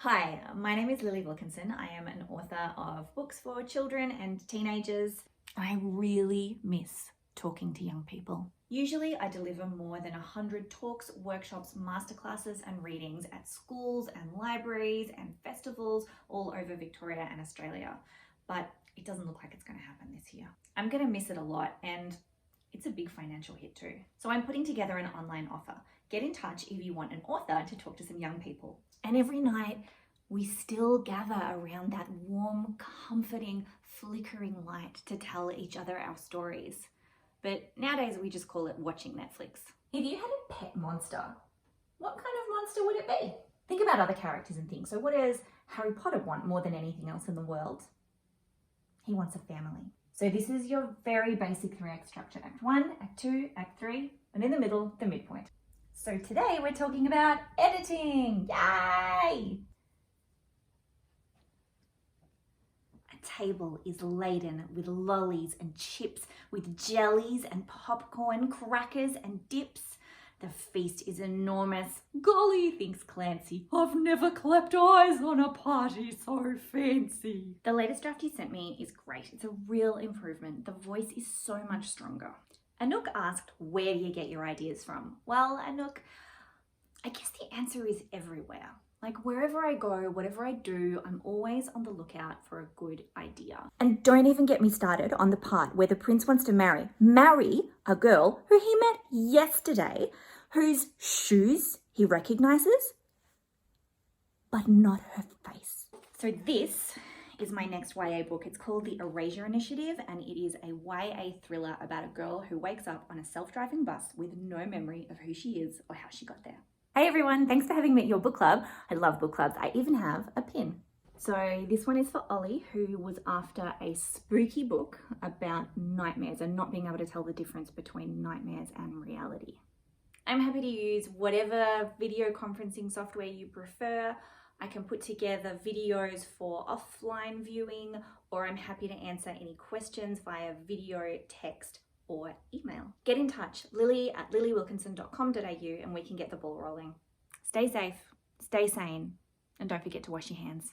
Hi, my name is Lily Wilkinson. I am an author of books for children and teenagers. I really miss talking to young people. Usually I deliver more than 100 talks, workshops, masterclasses and readings at schools and libraries and festivals all over Victoria and Australia. But it doesn't look like it's going to happen this year. I'm going to miss it a lot, and it's a big financial hit too. So I'm putting together an online offer. Get in touch if you want an author to talk to some young people. And every night we still gather around that warm, comforting, flickering light to tell each other our stories. But nowadays we just call it watching Netflix. If you had a pet monster, what kind of monster would it be? Think about other characters and things. So what does Harry Potter want more than anything else in the world? He wants a family. So this is your very basic 3-act structure. Act 1, Act 2, Act 3, and in the middle, the midpoint. So today we're talking about editing. Yay! A table is laden with lollies and chips, with jellies and popcorn, crackers and dips. The feast is enormous. Golly, thinks Clancy, I've never clapped eyes on a party so fancy. The latest draft you sent me is great. It's a real improvement. The voice is so much stronger. Anouk asked, where do you get your ideas from? Well, Anouk, I guess the answer is everywhere. Like wherever I go, whatever I do, I'm always on the lookout for a good idea. And don't even get me started on the part where the prince wants to marry a girl who he met yesterday, whose shoes he recognizes, but not her face. So this is my next YA book. It's called The Erasure Initiative, and it is a YA thriller about a girl who wakes up on a self-driving bus with no memory of who she is or how she got there. Hey everyone, thanks for having me at your book club. I love book clubs. I even have a pin. So this one is for Ollie, who was after a spooky book about nightmares and not being able to tell the difference between nightmares and reality. I'm happy to use whatever video conferencing software you prefer. I can put together videos for offline viewing, or I'm happy to answer any questions via video, text, or email. Get in touch, lily@lilywilkinson.com.au, and we can get the ball rolling. Stay safe, stay sane, and don't forget to wash your hands.